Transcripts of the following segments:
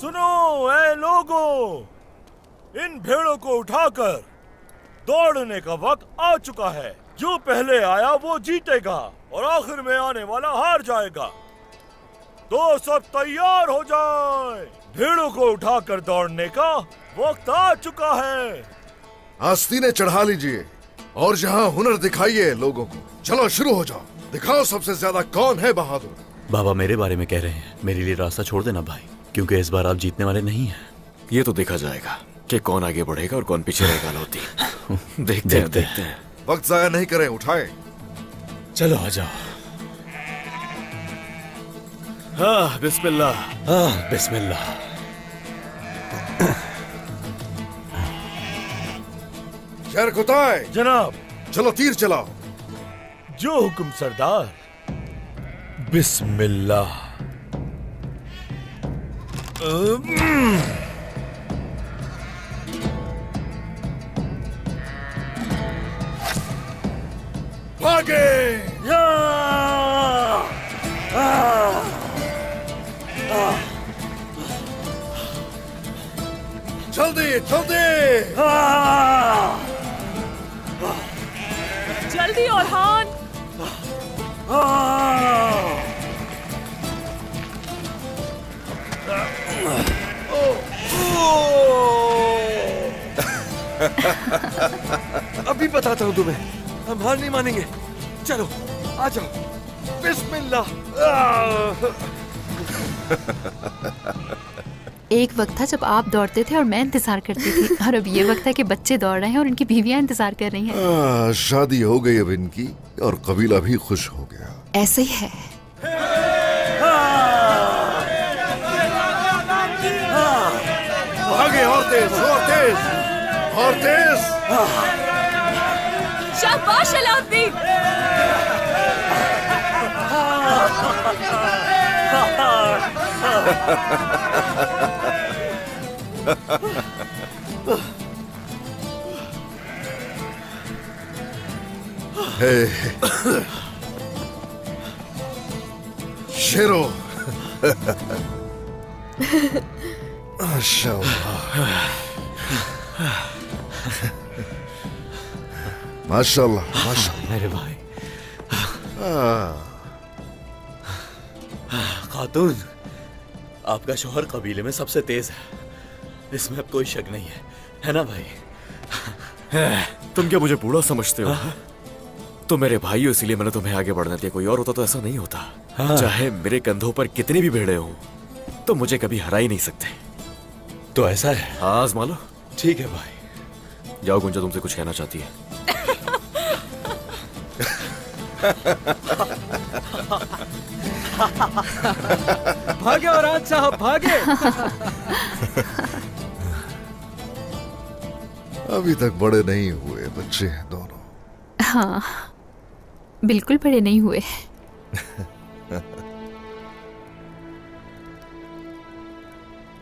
सुनो ऐ लोगों, इन भेड़ों को उठाकर दौड़ने का वक्त आ चुका है। जो पहले आया वो जीतेगा और आखिर में आने वाला हार जाएगा। तो सब तैयार हो जाएं। भेड़ों को उठाकर दौड़ने का वक्त आ चुका है। आस्तीनें चढ़ा लीजिए और यहाँ हुनर दिखाइए लोगों को। चलो शुरू हो जाओ, दिखाओ सबसे ज्यादा कौन है बहादुर। बाबा मेरे बारे में कह रहे हैं, मेरे लिए रास्ता छोड़ देना भाई, क्योंकि इस बार आप जीतने वाले नहीं हैं। ये तो देखा जाएगा कि कौन आगे बढ़ेगा और कौन पीछे रहेगा। लोती देखते हैं। वक्त जाया नहीं करें, उठाएं। चलो आ जाओ। हाँ बिस्मिल्लाह। हाँ बिस्मिल्लाह। शहर कुताए। जनाब। चलो तीर चलाओ। जो हुक्म सरदार। बिस्मिल्लाह। भागे। जल्दी जल्दी। जल्दी ओरहान। अभी बताता हूँ तुम्हें, हम हार नहीं मानेंगे। चलो आ जाओ। बिस्मिल्लाह। एक वक्त था जब आप दौड़ते थे और मैं इंतजार करती थी, और अब ये वक्त है कि बच्चे दौड़ रहे हैं और उनकी बीवियां इंतजार कर रही हैं। शादी हो गई अब इनकी और कबीला भी खुश हो गया। ऐसे ही है। आगे और तेज और तेज और तेज। शाबाश अलाउद्दीन। शेरो। माशाअल्लाह माशाअल्लाह माशाअल्लाह मेरे भाई। खातून, आपका शौहर कबीले में सबसे तेज है, इसमें अब कोई शक नहीं है ना भाई? तुम क्या मुझे बूढ़ा समझते हो? तो मेरे भाई हो, इसीलिए मैंने तुम्हें आगे बढ़ने दिया। कोई और होता तो ऐसा नहीं होता। चाहे मेरे कंधों पर कितनी भी भेड़े हों, तो मुझे कभी हरा ही नहीं सकते। तो ऐसा है? हाँ आजमा लो। ठीक है भाई। जाओ, गुंजा तुमसे कुछ कहना चाहती है। भागे औरत साहब भागे। अभी तक बड़े नहीं हुए, बच्चे हैं दोनों। हाँ बिल्कुल बड़े नहीं हुए।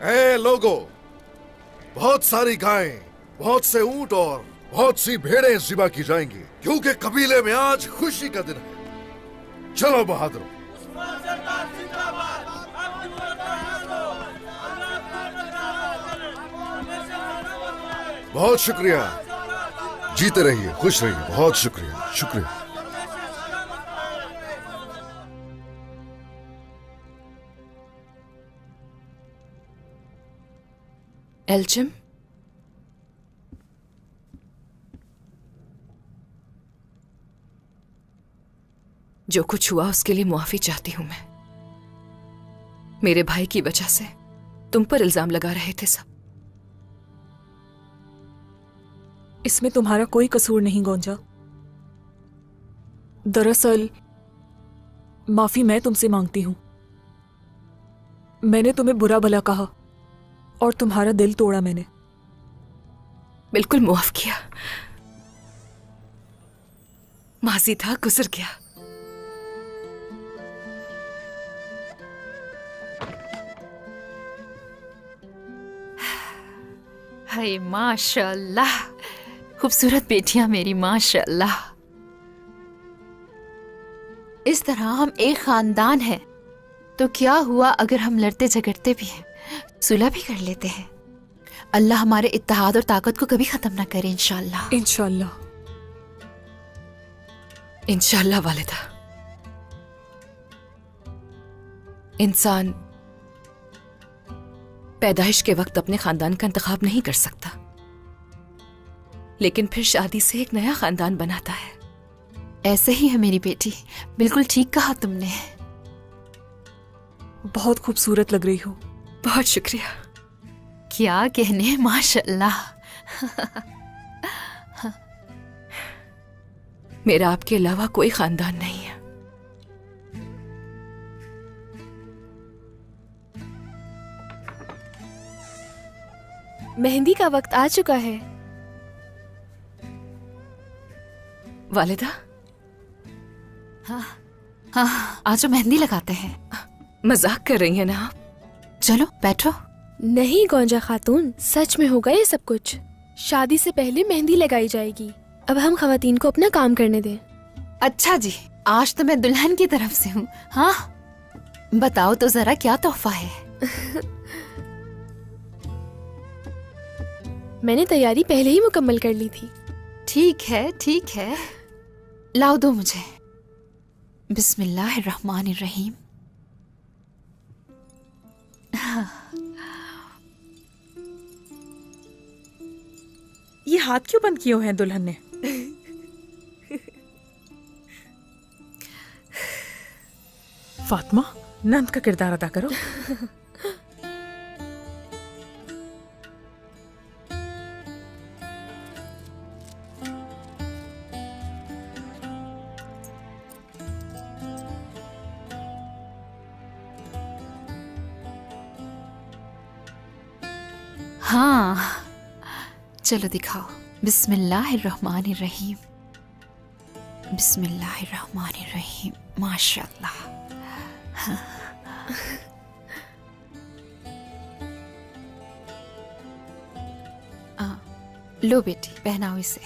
ए लोगो, बहुत सारी गायें, बहुत से ऊंट और बहुत सी भेड़ें ज़िबा की जाएंगी, क्योंकि कबीले में आज खुशी का दिन है। चलो बहादुर। बहुत शुक्रिया। जीते रहिए, खुश रहिए। बहुत शुक्रिया शुक्रिया। एल्चिम, जो कुछ हुआ उसके लिए मुआफी चाहती हूं मैं। मेरे भाई की वजह से तुम पर इल्जाम लगा रहे थे सब। इसमें तुम्हारा कोई कसूर नहीं गोंजा। दरअसल माफी मैं तुमसे मांगती हूं। मैंने तुम्हें बुरा भला कहा और तुम्हारा दिल तोड़ा मैंने। बिल्कुल मुआफ किया। माजी था, गुजर गया। हाय माशाल्लाह, खूबसूरत बेटियां मेरी माशाल्लाह। इस तरह हम एक खानदान हैं, तो क्या हुआ अगर हम लड़ते झगड़ते भी हैं, सुलह भी कर लेते हैं। अल्लाह हमारे इत्तेहाद और ताकत को कभी खत्म ना करे इंशाल्लाह। इंशाल्लाह। इंशाल्लाह वालिदा। इंसान पैदाइश के वक्त अपने खानदान का इंतखाब नहीं कर सकता, लेकिन फिर शादी से एक नया खानदान बनाता है। ऐसे ही है मेरी बेटी, बिल्कुल ठीक कहा तुमने। बहुत खूबसूरत लग रही हो। बहुत शुक्रिया। क्या कहने, माशाल्लाह। मेरा आपके अलावा कोई खानदान नहीं है। मेहंदी का वक्त आ चुका है। वालिदा। हाँ, आज मेहंदी लगाते हैं। मजाक कर रही हैं ना आप? चलो बैठो। नहीं गौंजा खातून, सच में होगा ये सब कुछ। शादी से पहले मेहंदी लगाई जाएगी। अब हम खवातीन को अपना काम करने दें। अच्छा जी, आज तो मैं दुल्हन की तरफ से हूँ। हाँ, बताओ तो जरा क्या तोहफा है। मैंने तैयारी पहले ही मुकम्मल कर ली थी। ठीक है, ठीक है, लाओ दो मुझे। बिस्मिल्लाहिर्रहमानिर्रहीम। ये हाथ क्यों बंद किए हुए हैं दुल्हन ने? फातिमा, नंद का किरदार अदा करो। हाँ, चलो दिखाओ। बिस्मिल्लाहिर्रहमानिर्रहीम, बिस्मिल्लाहिर्रहमानिर्रहीम। माशाल्लाह। लो बेटी, पहनाओ इसे।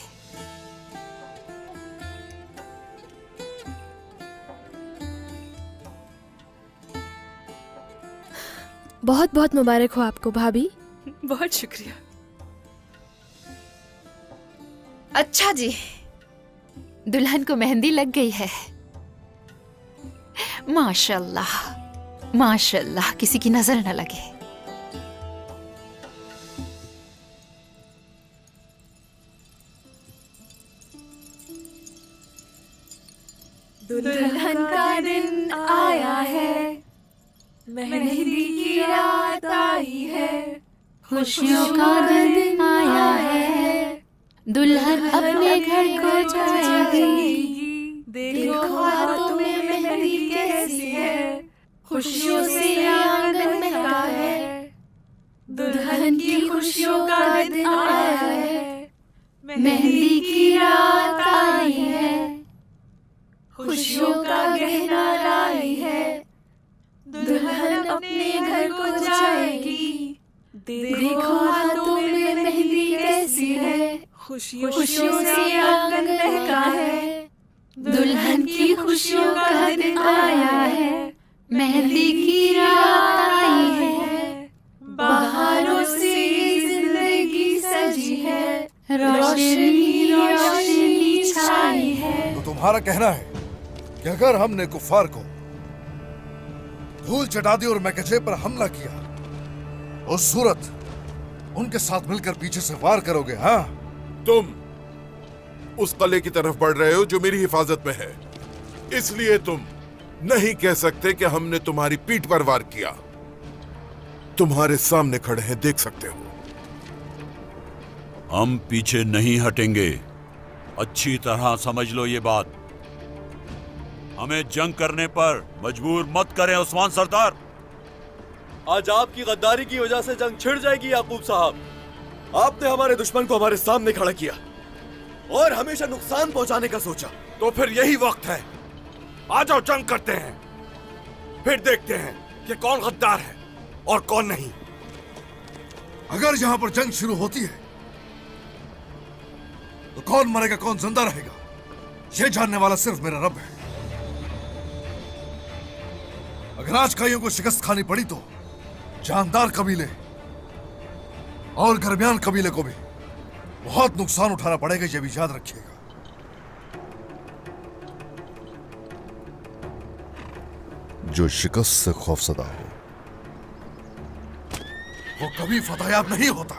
बहुत बहुत मुबारक हो आपको भाभी। बहुत शुक्रिया। अच्छा जी, दुल्हन को मेहंदी लग गई है। माशाल्लाह, माशाल्लाह, किसी की नजर न लगे। दुल्हन का दिन आया है, मेहंदी की रात आई है, खुशियों का दिन आया है, दुल्हन अपने घर को जाएगी। देखो हाथों में मेहंदी कैसी है, खुशियों से आंगन महका है। दुल्हन की खुशियों का दिन आया है, मेहंदी की रात आई है, खुशियों का गहना लाई है। दुल्हन अपने घर को जाएगी। देखो हाथों में मेहंदी कैसी है, खुशियों से आंगन महका है। दुल्हन की खुशियों का दिन आया है, मेहंदी की रात आई है। बहारों से जिंदगी सजी है, रोशनी रोशनी छाई है। तो तुम्हारा कहना है कि अगर हमने कुफार को धूल चटा दी और मैकेजे पर हमला किया, उस सूरत उनके साथ मिलकर पीछे से वार करोगे? हाँ, तुम उस किले की तरफ बढ़ रहे हो जो मेरी हिफाजत में है, इसलिए तुम नहीं कह सकते कि हमने तुम्हारी पीठ पर वार किया। तुम्हारे सामने खड़े हैं, देख सकते हो। हम पीछे नहीं हटेंगे, अच्छी तरह समझ लो ये बात। हमें जंग करने पर मजबूर मत करें उस्मान सरदार। आज आपकी गद्दारी की वजह से जंग छिड़ जाएगी याकूब साहब। आपने हमारे दुश्मन को हमारे सामने खड़ा किया और हमेशा नुकसान पहुंचाने का सोचा। तो फिर यही वक्त है, आ जाओ जंग करते हैं, फिर देखते हैं कि कौन गद्दार है और कौन नहीं। अगर यहां पर जंग शुरू होती है तो कौन मरेगा कौन जिंदा रहेगा, यह जानने वाला सिर्फ मेरा रब है। अगर आज काइयों को शिकस्त खानी पड़ी तो जानदार कबीले और दरमियान कबीले को भी बहुत नुकसान उठाना पड़ेगा, ये भी याद रखिएगा। जो शिकस्त से खौफसदा हो वो कभी फतेहयाब नहीं होता।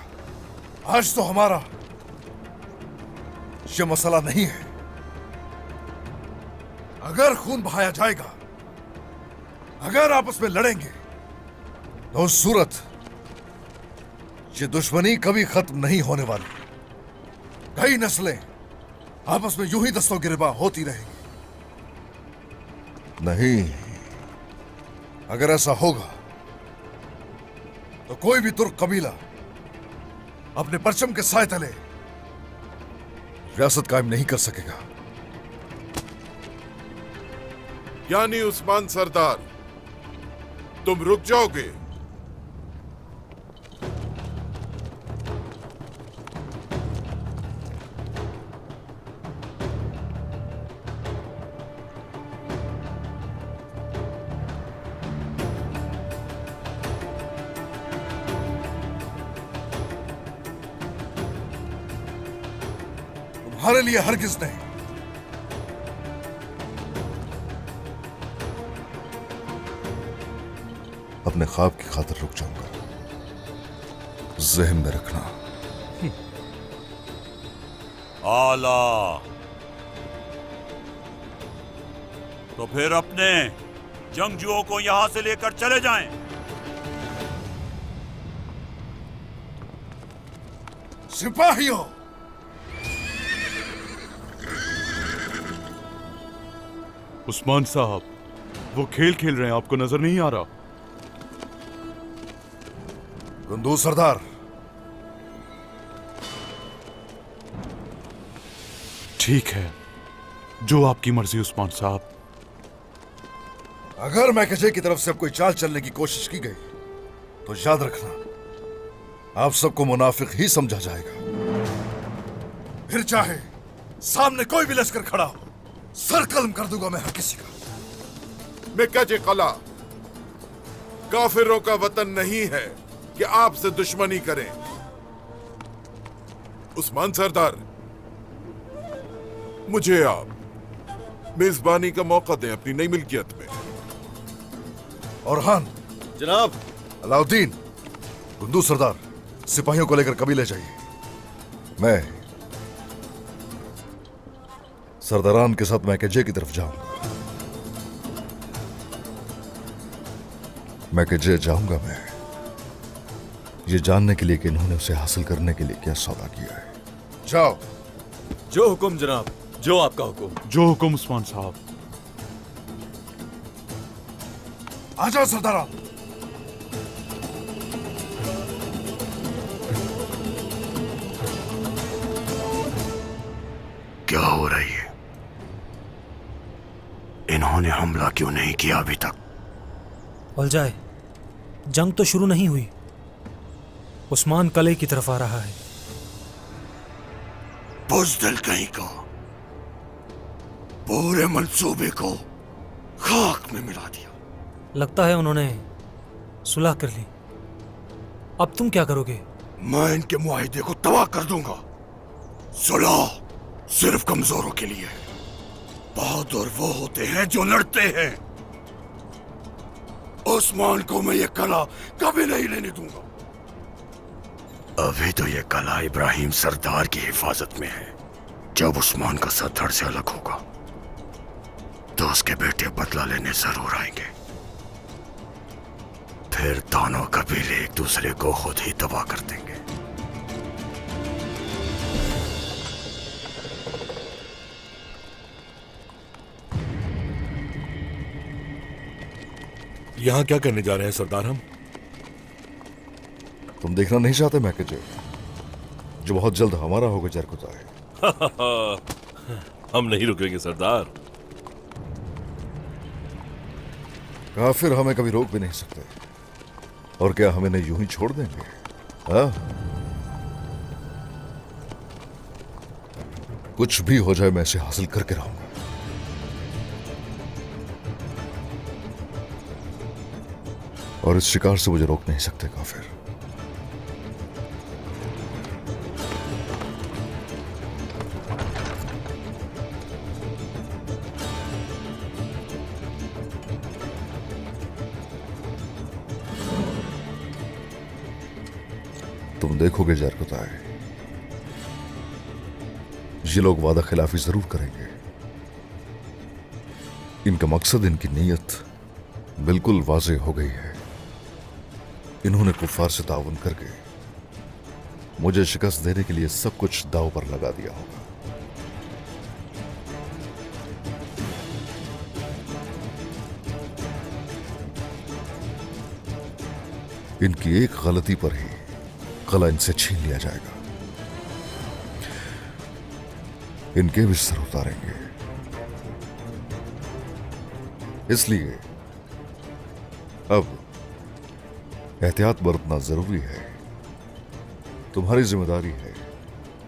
आज तो हमारा ये मसला नहीं है। अगर खून बहाया जाएगा, अगर आपस में लड़ेंगे, तो उस सूरत ये दुश्मनी कभी खत्म नहीं होने वाली। कई नस्लें आपस में यूं ही दस्तों गिरबा होती रहेंगी। नहीं, अगर ऐसा होगा तो कोई भी तुर्क कबीला अपने परचम के साए तले रियासत कायम नहीं कर सकेगा। यानी उस्मान सरदार, तुम रुक जाओगे? तुम्हारे लिए हरगिज नहीं। अपने ख्वाब की खातिर रुक जाऊंगा, ज़हन में रखना। आला, तो फिर अपने जंगजुओं को यहां से लेकर चले जाएं। सिपाहियों, उस्मान साहब, वो खेल खेल रहे हैं, आपको नजर नहीं आ रहा? कुंदूज सरदार, ठीक है, जो आपकी मर्जी उस्मान साहब। अगर मैकेजे की तरफ से अब कोई चाल चलने की कोशिश की गई तो याद रखना, आप सबको मुनाफिक ही समझा जाएगा। फिर चाहे सामने कोई भी लश्कर खड़ा हो, सर कलम कर दूंगा मैं हर किसी का। मैकेजे कला काफिरों का वतन नहीं है कि आपसे दुश्मनी करें। उस्मान सरदार, मुझे आप मेजबानी का मौका दें अपनी नई मिल्कियत में। औरहान जनाब। अलाउद्दीन, कुंदूज सरदार, सिपाहियों को लेकर कबीले जाइए। मैं सरदारान के साथ मैकेजे की तरफ जाऊंगा। मैकेजे जाऊंगा मैं, ये जानने के लिए कि इन्होंने उसे हासिल करने के लिए क्या सौदा किया है। जाओ। जो हुक्म जनाब, जो आपका हुक्म। जो हुक्म उस्मान साहब। आ जाओ सरदारान। क्या हो रही है? इन्होंने हमला क्यों नहीं किया अभी तक? उलझाए, जंग तो शुरू नहीं हुई। उस्मान कले की तरफ आ रहा है। बुज़दिल कहीं को पूरे मंसूबे को खाक में मिला दिया। लगता है उन्होंने सुलह कर ली। अब तुम क्या करोगे? मैं इनके मुआहिदे को तबाह कर दूंगा। सुलह सिर्फ कमजोरों के लिए है। बहादुर वो होते हैं जो लड़ते हैं। उस्मान को मैं ये कला कभी नहीं लेने दूंगा। अभी तो ये कला इब्राहिम सरदार की हिफाजत में है। जब उस्मान का सर धड़ से अलग होगा तो उसके बेटे बदला लेने जरूर आएंगे। फिर दोनों कबीले एक दूसरे को खुद ही तबाह कर देंगे। यहां क्या करने जा रहे हैं सरदार? हम तुम देखना नहीं चाहते मैकेजे, जो बहुत जल्द हमारा होगा जरकुता है। हम नहीं रुकेंगे सरदार। काफिर हमें कभी रोक भी नहीं सकते। और क्या हम इन्हें यूं ही छोड़ देंगे? हाँ? कुछ भी हो जाए मैं इसे हासिल करके रहूंगा। और इस शिकार से मुझे रोक नहीं सकते काफिर। तुम देखोगे जरकुताए, ये लोग वादा खिलाफी जरूर करेंगे। इनका मकसद, इनकी नीयत बिल्कुल वाज़ेह हो गई है। इन्होंने कुफार से ताउन करके मुझे शिकस्त देने के लिए सब कुछ दांव पर लगा दिया होगा। इनकी एक गलती पर ही कला इनसे छीन लिया जाएगा। इनके भी सर उतारेंगे। इसलिए अब एहतियात बरतना जरूरी है। तुम्हारी जिम्मेदारी है,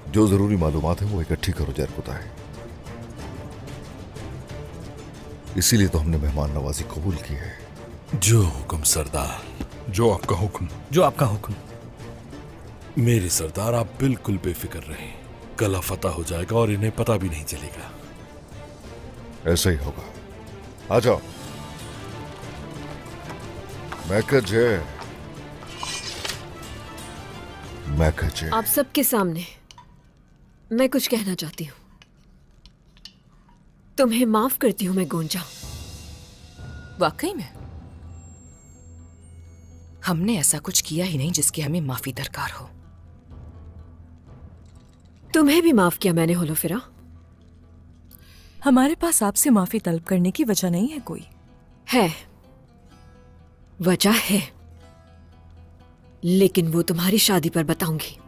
जो जरूरी मालूमात है वो इकट्ठी करो जरकुताए। इसीलिए तो हमने मेहमान नवाजी कबूल की है। जो हुक्म सरदार। जो आपका हुक्म। जो आपका हुक्म। मेरे सरदार, आप बिल्कुल बेफिक्र रहें। कला फतह हो जाएगा और इन्हें पता भी नहीं चलेगा। ऐसा ही होगा। आ जाओ। मैकजे। आप सबके सामने मैं कुछ कहना चाहती हूँ। तुम्हें माफ करती हूँ मैं गोंजा। वाकई में हमने ऐसा कुछ किया ही नहीं जिसकी हमें माफी दरकार हो। तुम्हें भी माफ किया मैंने होलोफिरा। हमारे पास आपसे माफी तलब करने की वजह नहीं है कोई। है, वजह है, लेकिन वो तुम्हारी शादी पर बताऊंगी।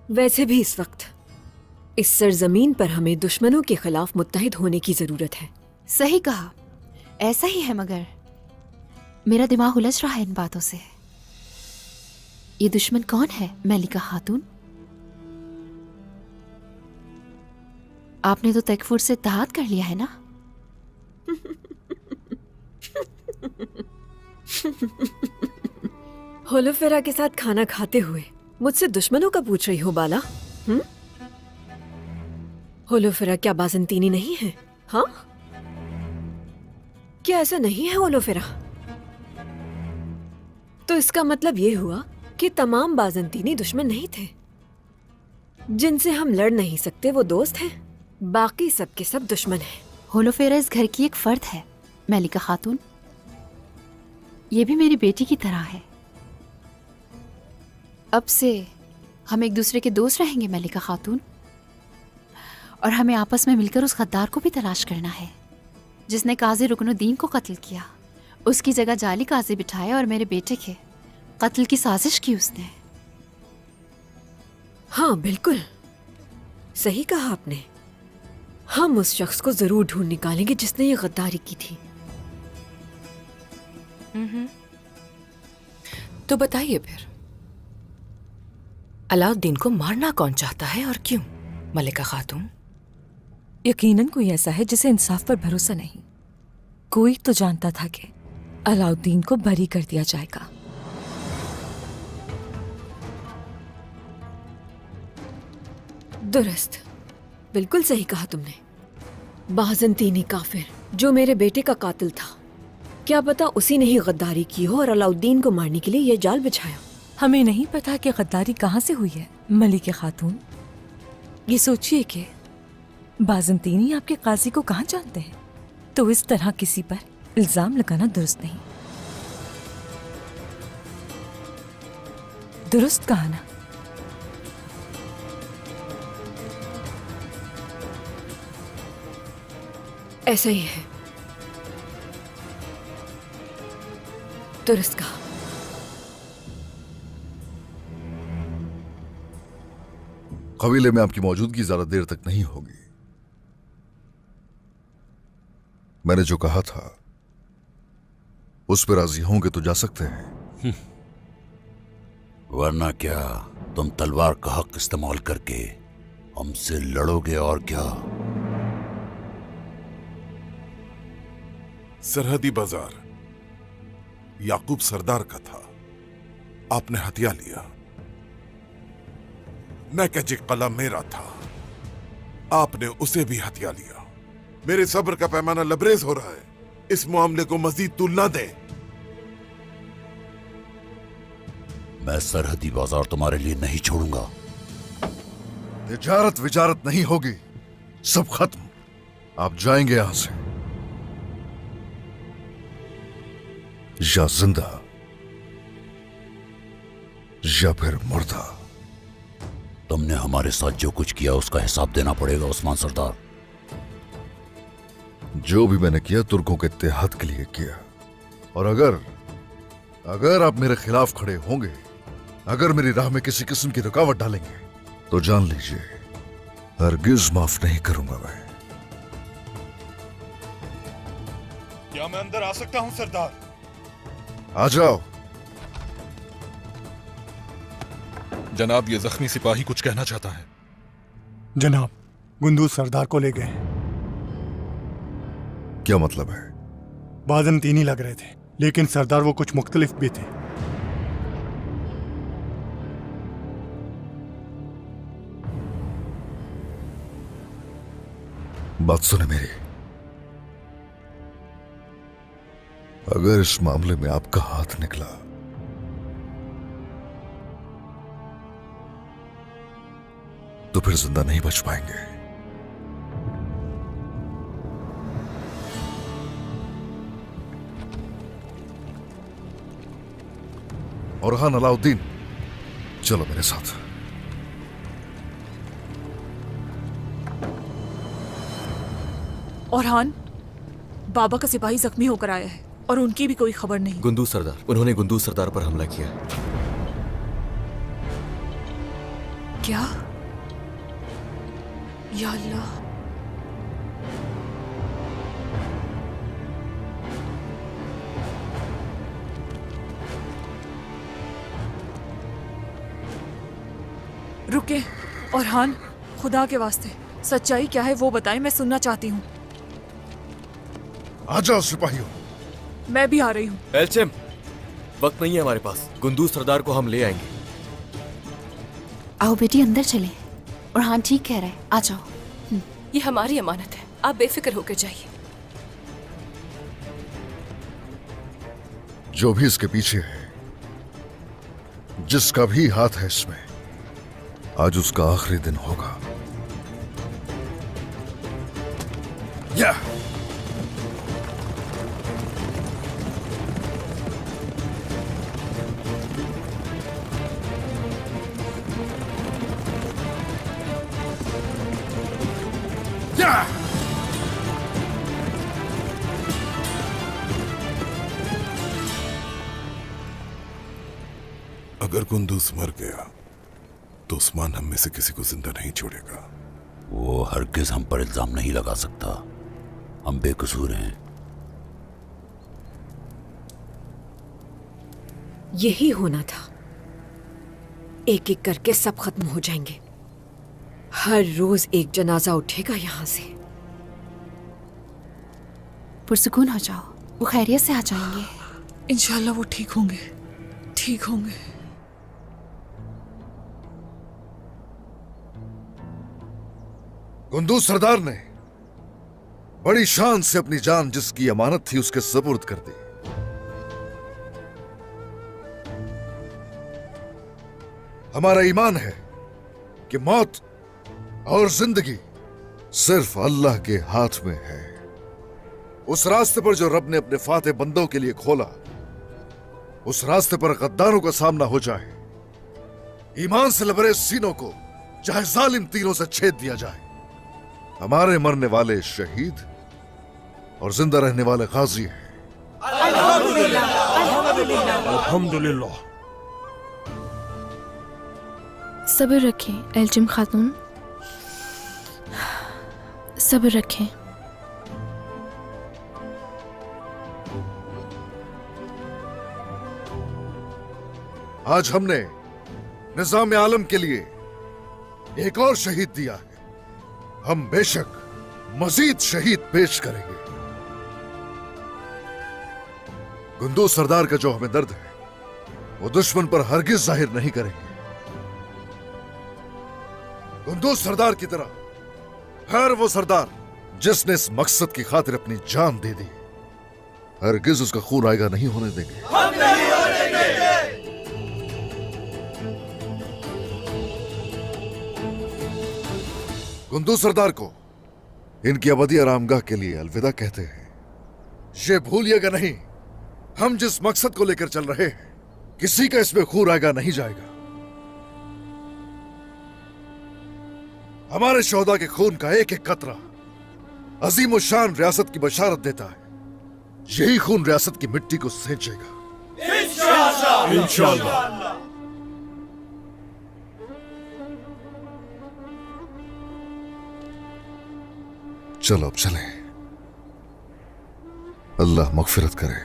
वैसे भी इस वक्त इस सरजमीन पर हमें दुश्मनों के खिलाफ मुत्तहिद होने की जरूरत है। सही कहा, ऐसा ही है, मगर मेरा दिमाग उलझ रहा है इन बातों से। ये दुश्मन कौन है मलिका खातून? आपने तो तकफुर से इत्तेहाद कर लिया है ना? होलोफेरा के साथ खाना खाते हुए मुझसे दुश्मनों का पूछ रही हो बाला? होलोफेरा क्या बाज़ंतीनी नहीं है? हाँ, क्या ऐसा नहीं है होलोफेरा? तो इसका मतलब ये हुआ कि तमाम बाज़ंतीनी दुश्मन नहीं थे। जिनसे हम लड़ नहीं सकते वो दोस्त हैं, बाकी सब के सब दुश्मन हैं। होलोफेरा इस घर की एक फर्द है मलिका खातून। ये भी मेरी बेटी की तरह है। अब से हम एक दूसरे के दोस्त रहेंगे मलिका खातून, और हमें आपस में मिलकर उस गद्दार को भी तलाश करना है जिसने काजी रुकनुद्दीन को कत्ल किया। उसकी जगह जाली काजी बिठाया और मेरे बेटे के कत्ल की साजिश की उसने। हाँ बिल्कुल सही कहा आपने। हम उस शख्स को जरूर ढूंढ निकालेंगे जिसने ये गद्दारी की थी। तो बताइए फिर, अलाउद्दीन को मारना कौन चाहता है और क्यों मलिका खातून? यकीनन कोई ऐसा है जिसे इंसाफ पर भरोसा नहीं। कोई तो जानता था कि अलाउद्दीन को बरी कर दिया जाएगा। दुरुस्त, बिल्कुल सही कहा तुमने। बाज़ंतीनी काफिर जो मेरे बेटे का कातिल था, क्या पता उसी ने ही गद्दारी की हो और अलाउद्दीन को मारने के लिए यह जाल बिछाया। हमें नहीं पता कि गद्दारी कहाँ से हुई है मलिका खातून। ये सोचिए कि बाज़ंतीनी आपके काजी को कहाँ जानते हैं, तो इस तरह किसी पर इल्जाम लगाना दुरुस्त नहीं। दुरुस्त कहा ना? ऐसा ही है, दुरुस्त कहा। कबीले में आपकी मौजूदगी ज्यादा देर तक नहीं होगी। मैंने जो कहा था उस पर राजी होंगे तो जा सकते हैं। वरना क्या तुम तलवार का हक इस्तेमाल करके हमसे लड़ोगे और क्या? सरहदी बाजार याकूब सरदार का था। आपने हथिया लिया। नैकेजी कला मेरा था, आपने उसे भी हथिया लिया। मेरे सब्र का पैमाना लबरेज हो रहा है। इस मामले को मजीद तूल ना दे। मैं सरहदी बाजार तुम्हारे लिए नहीं छोड़ूंगा। तिजारत विजारत नहीं होगी, सब खत्म। आप जाएंगे यहां से, या जिंदा या फिर मुर्दा। तुमने हमारे साथ जो कुछ किया उसका हिसाब देना पड़ेगा उस्मान सरदार। जो भी मैंने किया तुर्कों के इत्तेहाद के लिए किया। और अगर आप मेरे खिलाफ खड़े होंगे, अगर मेरी राह में किसी किस्म की रुकावट डालेंगे, तो जान लीजिए हरगिज माफ नहीं करूंगा मैं। क्या मैं अंदर आ सकता हूं सरदार? आ जाओ। जनाब, ये जख्मी सिपाही कुछ कहना चाहता है। जनाब, गुंदूज सरदार को ले गए। क्या मतलब है? बाज़ंतीनी लग रहे थे, लेकिन सरदार वो कुछ मुख्तलिफ भी थे। बात सुने मेरी, अगर इस मामले में आपका हाथ निकला तो फिर जिंदा नहीं बच पाएंगे। और हान अलाउद्दीन, चलो मेरे साथ। औरहान, बाबा का सिपाही जख्मी होकर आया है और उनकी भी कोई खबर नहीं। गुंदूज सरदार, उन्होंने गुंदूज सरदार पर हमला किया। क्या? या अल्लाह। रुके औरहान, खुदा के वास्ते सच्चाई क्या है वो बताएं, मैं सुनना चाहती हूँ। आ जाओ सिपाहियों। मैं भी आ रही हूँ। एल्चेम, वक्त नहीं है हमारे पास। गुंदूज सरदार को हम ले आएंगे। आओ बेटी, अंदर चले। और हाँ, ठीक कह रहे हैं, आ जाओ। ये हमारी अमानत है, आप बेफिक्र होकर जाइए। जो भी इसके पीछे है, जिसका भी हाथ है इसमें, आज उसका आखिरी दिन होगा। या अगर कुंदूस मर गया तो उस्मान हम में से किसी को जिंदा नहीं छोड़ेगा। वो हरगिज हम पर इल्जाम नहीं लगा सकता, हम बेकसूर हैं। यही होना था। एक एक करके सब खत्म हो जाएंगे। हर रोज एक जनाजा उठेगा यहां से। पुरसुकून हो जाओ, वो खैरियत से आ जाएंगे। इंशाल्लाह वो ठीक होंगे, ठीक होंगे। गुंदूज सरदार ने बड़ी शान से अपनी जान जिसकी अमानत थी उसके सुपुर्द कर दी। हमारा ईमान है कि मौत और जिंदगी सिर्फ अल्लाह के हाथ में है। उस रास्ते पर जो रब ने अपने फाते बंदों के लिए खोला, उस रास्ते पर गद्दारों का सामना हो जाए। ईमान से लबरेज सीनों को चाहे जालिम तीरों से छेद दिया जाए। हमारे मरने वाले शहीद और जिंदा रहने वाले गाजी हैं। अल्हम्दुलिल्लाह। सब्र रखें एल्चिम खातून, सब्र रखें। आज हमने निजाम आलम के लिए एक और शहीद दिया है। हम बेशक मजीद शहीद पेश करेंगे। कुंदूज सरदार का जो हमें दर्द है वो दुश्मन पर हरगिज जाहिर नहीं करेंगे। कुंदूज सरदार की तरह हर वो सरदार जिसने इस मकसद की खातिर अपनी जान दे दी, हरगिज उसका खून आएगा नहीं होने देंगे। हम नहीं होने देंगे। कुंदूज सरदार को इनकी अबदी आरामगाह के लिए अलविदा कहते हैं। ये भूलिएगा नहीं, हम जिस मकसद को लेकर चल रहे हैं किसी का इसमें खून आएगा नहीं जाएगा। हमारे शोहदा के खून का एक एक कतरा अजीम शान रियासत की बशारत देता है। यही खून रियासत की मिट्टी को सींचेगा इंशाअल्लाह। चलो अब चलें। अल्लाह मगफिरत करे।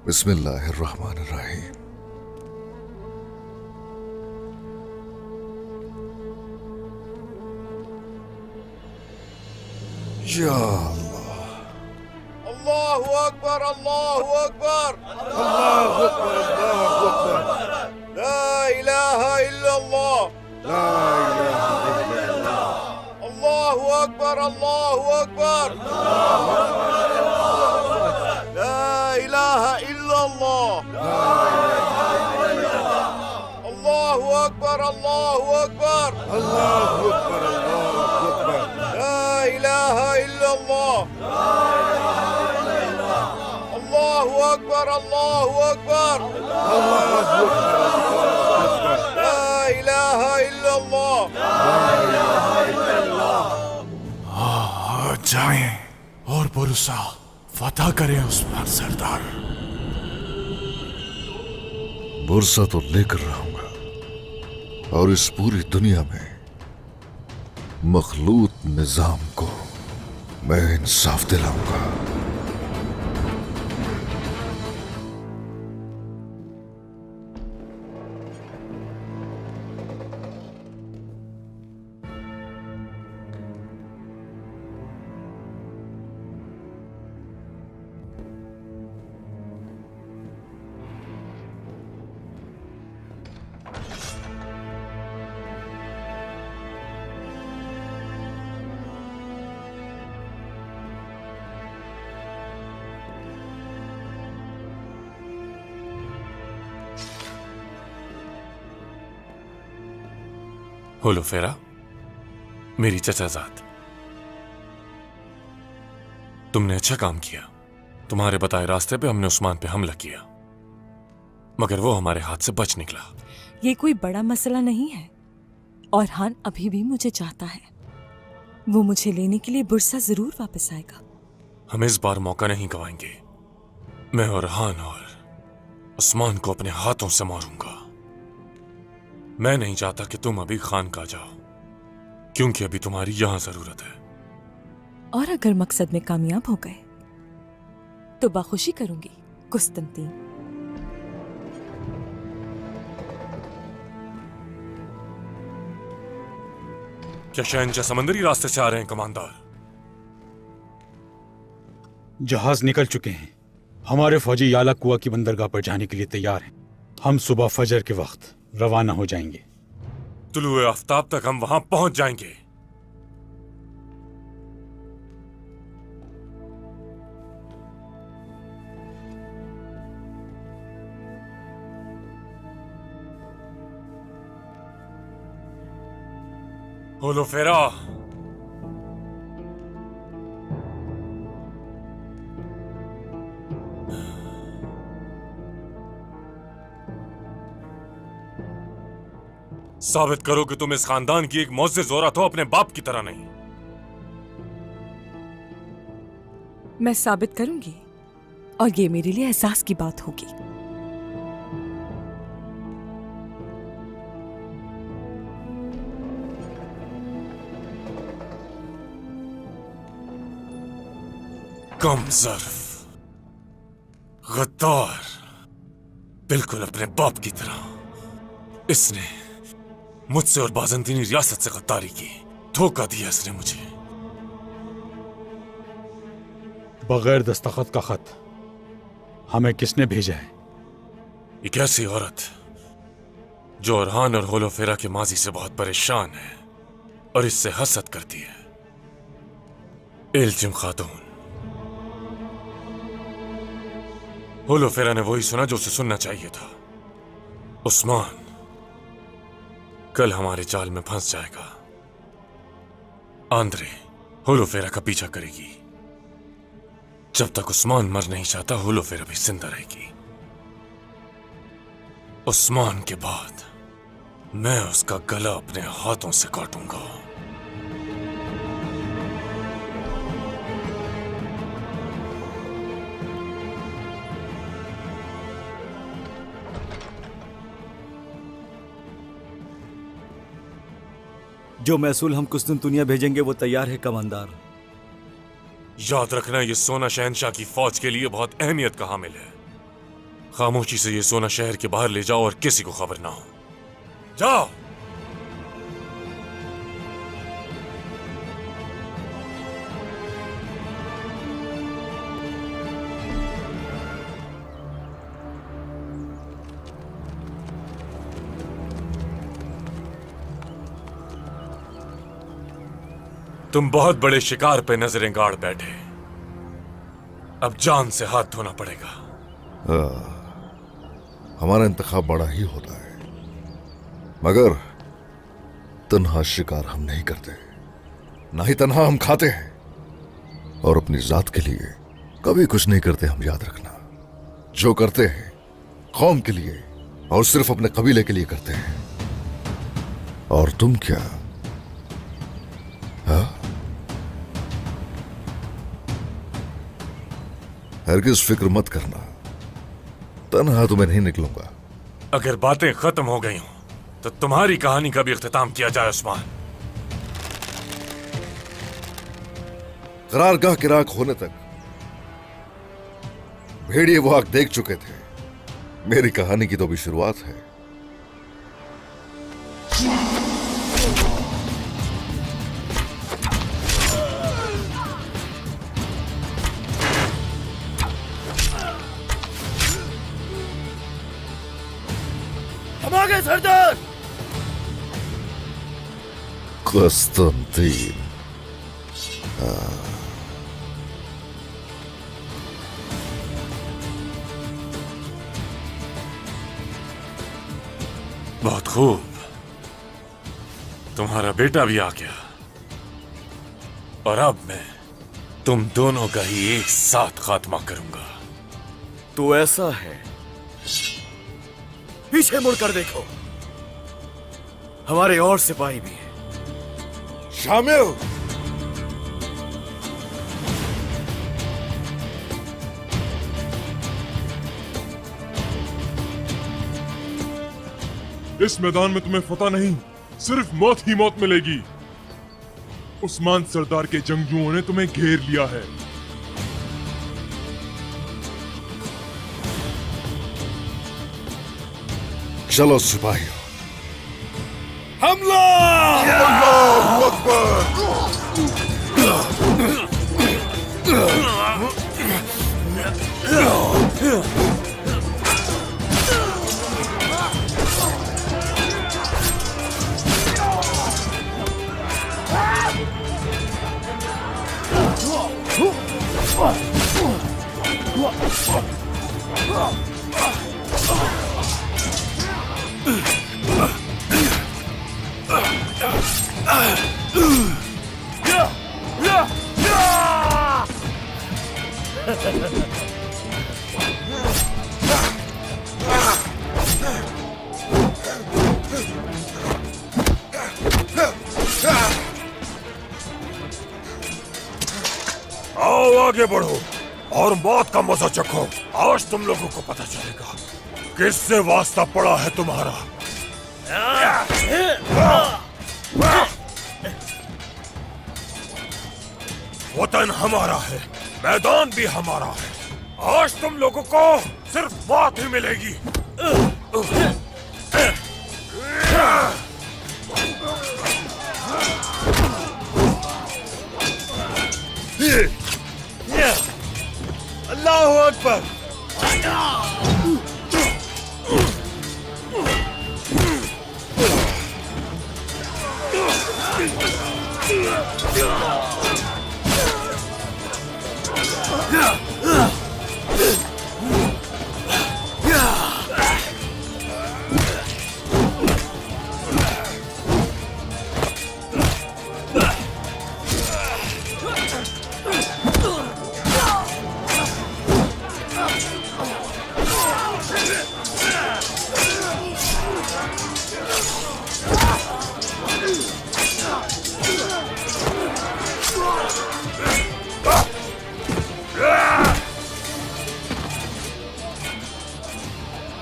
बिस्मिल्लाहिर्रहमानिर्रहीम। या अल्लाह। अल्लाहु अकबर, अल्लाहु अकबर, अल्लाहु अकबर, अल्लाहु अकबर। ला इलाहा इल्लल्लाह, ला इलाहा इल्लल्लाह। अल्लाहु अकबर, अल्लाहु अकबर, ला इलाहा इल्लल्लाह, अल्लाहु अकबर, अल्लाहु अकबर, अल्लाहु अकबर, अल्लाहु अकबर। ला इलाहा इल्लल्लाह, अल्लाहु अकबर, अल्लाहु अकबर, ला इलाहा इल्लल्लाह। जाएं और पुरुषा फतह करें उस्मान सरदार। बुरसा तो लेकर रहूंगा और इस पूरी दुनिया में मखलूत निजाम को मैं इंसाफ दिलाऊंगा। होलोफेरा, मेरी चचाजाद, तुमने अच्छा काम किया। तुम्हारे बताए रास्ते पे हमने उस्मान पे हमला किया, मगर वो हमारे हाथ से बच निकला। ये कोई बड़ा मसला नहीं है और हान अभी भी मुझे चाहता है। वो मुझे लेने के लिए बुरसा जरूर वापस आएगा। हम इस बार मौका नहीं गवाएंगे। मैं और हान और उस्मान को अपने हाथों से मारूंगा। मैं नहीं चाहता कि तुम अभी खान का जाओ, क्योंकि अभी तुम्हारी यहां जरूरत है। और अगर मकसद में कामयाब हो गए तो बाखुशी करूंगी कुस्तंतीन। क्या शहंशाह समंदरी रास्ते से आ रहे हैं कमांडर? जहाज निकल चुके हैं। हमारे फौजी याला कुआ की बंदरगाह पर जाने के लिए तैयार हैं। हम सुबह फजर के वक्त रवाना हो जाएंगे। तुलुए आफ्ताब तक हम वहां पहुंच जाएंगे। होलोफेरा, साबित करो कि तुम इस खानदान की एक मुअज़्ज़िज़ औरत हो, अपने बाप की तरह नहीं। मैं साबित करूंगी और ये मेरे लिए एहसास की बात होगी। कम ज़र्फ़, गद्दार, बिल्कुल अपने बाप की तरह। इसने मुझसे और बाज़ंतीनी रियासत से गद्दारी की। धोखा दिया इसने मुझे। बगैर दस्तखत का खत हमें किसने भेजा है? एक ऐसी औरत जो अरहान और होलोफेरा के माजी से बहुत परेशान है और इससे हसद करती है। इल्जिम खातून। होलोफेरा ने वही सुना जो उसे सुनना चाहिए था। उस्मान कल हमारे जाल में फंस जाएगा। आंद्रे होलोफेरा का पीछा करेगी। जब तक उस्मान मर नहीं जाता होलोफेरा भी जिंदा रहेगी। उस्मान के बाद मैं उसका गला अपने हाथों से काटूंगा। जो महसूल हम कुस्तुनतुनिया भेजेंगे वो तैयार है कमांडर। याद रखना ये सोना शहनशाह की फौज के लिए बहुत अहमियत का हामिल है। खामोशी से ये सोना शहर के बाहर ले जाओ और किसी को खबर ना हो। जाओ। तुम बहुत बड़े शिकार पे नजरें गाड़ बैठे। अब जान से हाथ धोना पड़ेगा। हमारा इंतखाब बड़ा ही होता है, मगर तन्हा शिकार हम नहीं करते, ना ही तन्हा हम खाते हैं। और अपनी जात के लिए कभी कुछ नहीं करते हम, याद रखना। जो करते हैं कौम के लिए और सिर्फ अपने कबीले के लिए करते हैं। और तुम क्या? हाँ? हरगिज फिक्र मत करना, तन्हा तो मैं नहीं निकलूंगा। अगर बातें खत्म हो गई हों तो तुम्हारी कहानी का भी इख्तिताम किया जाए उस्मान। करारगाह की राख होने तक भेड़िए वो आग देख चुके थे। मेरी कहानी की तो भी शुरुआत है। हम आ गए सरदार। कुस्तुनतीन। बहुत खूब, तुम्हारा बेटा भी आ गया और अब मैं तुम दोनों का ही एक साथ खात्मा करूंगा। तो ऐसा है, पीछे मुड़कर देखो, हमारे और सिपाही भी हैं। शामिल। इस मैदान में तुम्हें फतह नहीं, सिर्फ मौत ही मौत मिलेगी। उस्मान सरदार के जंगजुओं ने तुम्हें घेर लिया है। चलो सिपाहियों, हमला! अल्लाहू अकबर! आओ आगे बढ़ो और मौत का मजा चखो। आज तुम लोगों को पता चलेगा किससे वास्ता पड़ा है तुम्हारा। वतन हमारा है, मैदान भी हमारा है। आज तुम लोगों को सिर्फ मौत ही मिलेगी। अल्लाहू अकबर!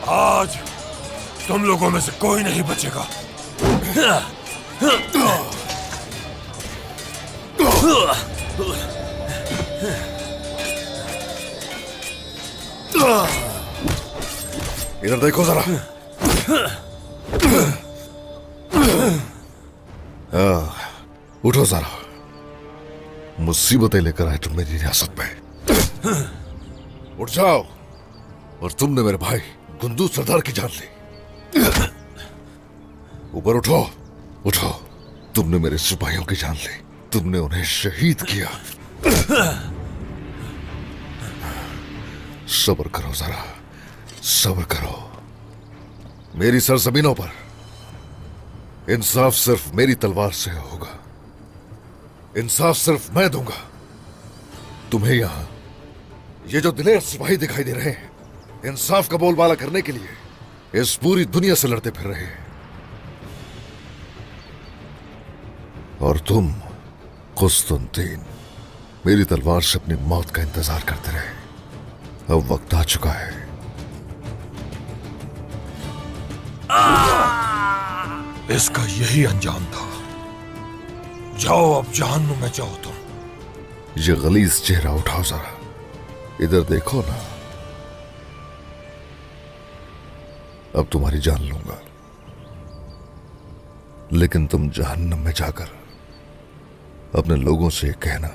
आज तुम लोगों में से कोई नहीं बचेगा। इधर देखो जरा। उठो जरा। मुसीबतें लेकर आए तुम मेरी रियासत में। उठ जाओ। और तुमने मेरे भाई गुंदू सरदार की जान ली। ऊपर उठो, उठो। तुमने मेरे सिपाहियों की जान ली। तुमने उन्हें शहीद किया। सब्र करो जरा, सब्र करो। मेरी सरजमीनों पर इंसाफ सिर्फ मेरी तलवार से होगा। इंसाफ सिर्फ मैं दूंगा। तुम्हें यहां ये जो दिलेर सिपाही दिखाई दे रहे हैं, इंसाफ का बोलबाला करने के लिए इस पूरी दुनिया से लड़ते फिर रहे हैं। और तुम कुस्तुनतीन मेरी तलवार से अपनी मौत का इंतजार करते रहे। अब वक्त आ चुका है। इसका यही अंजाम था। जाओ अब जहन्नुम में जाओ तुम। ये गलीज चेहरा उठाओ जरा। इधर देखो ना। अब तुम्हारी जान लूंगा, लेकिन तुम जहन्नम में जाकर अपने लोगों से कहना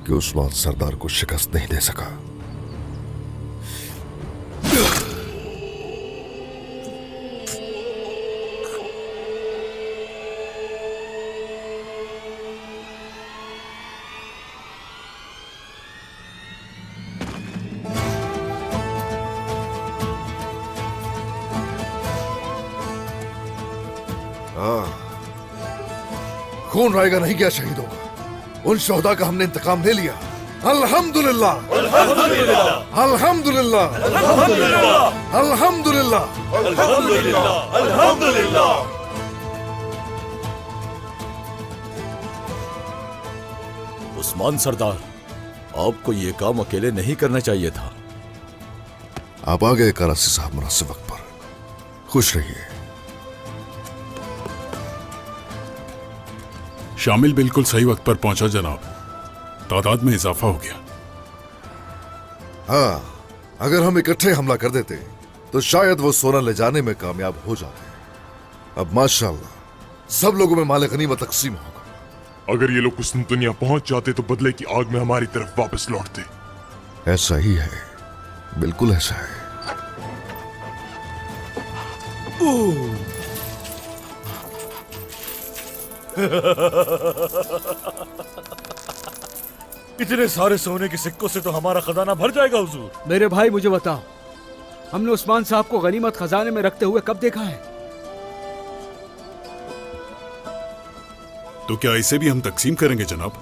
कि उस्मान सरदार को शिकस्त नहीं दे सका। खून रहेगा नहीं क्या शहीदों का? उन शोहदा का हमने इंतकाम ले लिया। अल्हम्दुलिल्लाह, अल्हम्दुलिल्लाह, अल्हम्दुलिल्लाह, अल्हम्दुलिल्लाह, अल्हम्दुलिल्लाह, अल्हम्दुलिल्लाह, अल्हम्दुलिल्लाह। उस्मान सरदार, आपको ये काम अकेले नहीं करना चाहिए था। आप आ गए कराची साहब मुनासिब वक्त पर। खुश रहिए। शामिल बिल्कुल सही वक्त पर पहुंचा जनाब। तादाद में इजाफा हो गया। हाँ, अगर हम इकट्ठे हमला कर देते तो शायद वो सोना ले जाने में कामयाब हो जाते। अब माशाअल्लाह सब लोगों में माल गनीमत तकसीम होगा। अगर ये लोग कुस्तुनतुनिया पहुंच जाते तो बदले की आग में हमारी तरफ वापस लौटते। ऐसा ही है, बिल्कुल ऐसा है। इतने सारे सोने के सिक्कों से तो हमारा खजाना भर जाएगा हुजूर। मेरे भाई मुझे बताओ, हमने उस्मान साहब को गनीमत खजाने में रखते हुए कब देखा है? तो क्या इसे भी हम तकसीम करेंगे जनाब?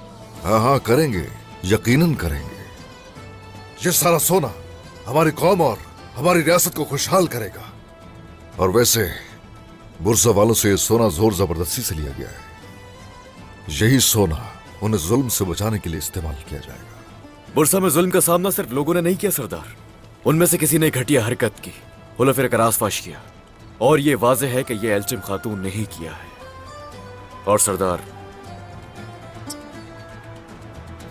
हाँ हाँ करेंगे, यकीनन करेंगे। ये सारा सोना हमारी कौम और हमारी रियासत को खुशहाल करेगा। और वैसे बुरसा वालों से ये सोना जोर जबरदस्ती से लिया गया है। यही सोना उन्हें जुल्म से बचाने के लिए इस्तेमाल किया जाएगा। बुरसा में जुल्म का सामना सिर्फ लोगों ने नहीं किया सरदार, उनमें से किसी ने घटिया हरकत की, हुलफे करासफाश किया, और ये वाज़ेह है कि ये एल्चिम खातून ने ही किया है। और सरदार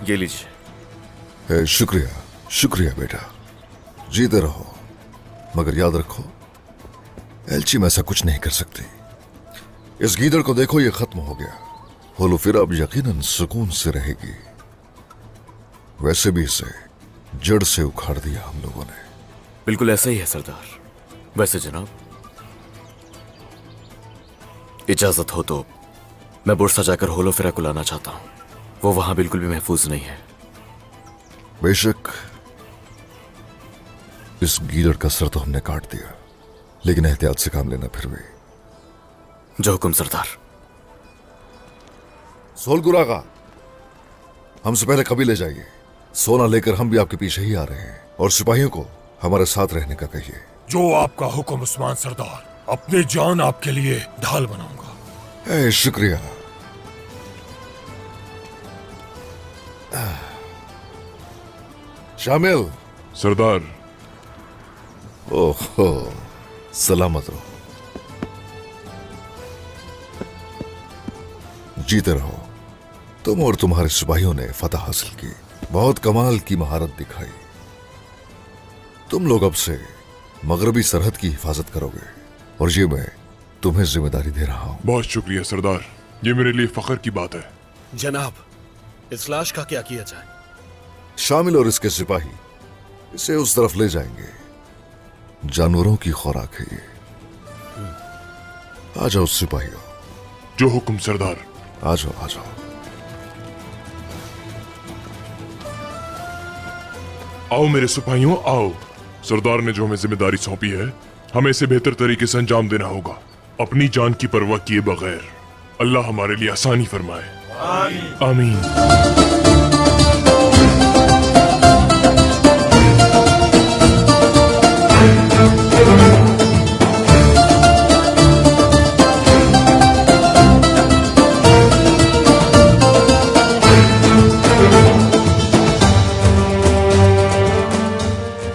ये लीजिए। शुक्रिया, शुक्रिया बेटा। जीते रहो, मगर याद रखो एल्चिम ऐसा कुछ नहीं कर सकती। इस गीदड़ को देखो, ये खत्म हो गया। होलो फिर अब यकीनन सुकून से रहेगी। वैसे भी इसे जड़ से उखाड़ दिया हम लोगों ने। बिल्कुल ऐसा ही है सरदार। वैसे जनाब, इजाजत हो तो मैं बुरसा जाकर होलो फिरा को लाना चाहता हूं। वो वहां बिल्कुल भी महफूज नहीं है। बेशक इस गीदड़ का सर तो हमने काट दिया, लेकिन एहतियात से काम लेना फिर भी। जो हुक्म सरदार। सोलगुरा का हमसे पहले कभी ले जाइए। सोना लेकर हम भी आपके पीछे ही आ रहे हैं। और सिपाहियों को हमारे साथ रहने का कहिए। जो आपका हुक्म उस्मान सरदार। अपनी जान आपके लिए ढाल बनाऊंगा। शुक्रिया। शामिल सरदार, ओहो, सलामत रहो, जीते रहो। तुम और तुम्हारे सिपाहियों ने फतह हासिल की, बहुत कमाल की महारत दिखाई। तुम लोग अब से मगरबी सरहद की हिफाजत करोगे और ये मैं तुम्हें जिम्मेदारी दे रहा हूँ। बहुत शुक्रिया सरदार, ये मेरे लिए फख्र की बात है। जनाब, इस लाश का क्या किया जाए? शामिल और इसके सिपाही इसे उस तरफ ले जाएंगे, जानवरों की खुराक है ये। आ जाओ सिपाहियों। जो हुक्म सरदार। आ जाओ, आ जाओ। आओ मेरे सिपाहियों, आओ। सरदार ने जो हमें जिम्मेदारी सौंपी है, हमें इसे बेहतर तरीके से अंजाम देना होगा, अपनी जान की परवाह किए बगैर। अल्लाह हमारे लिए आसानी फरमाए। आमीन।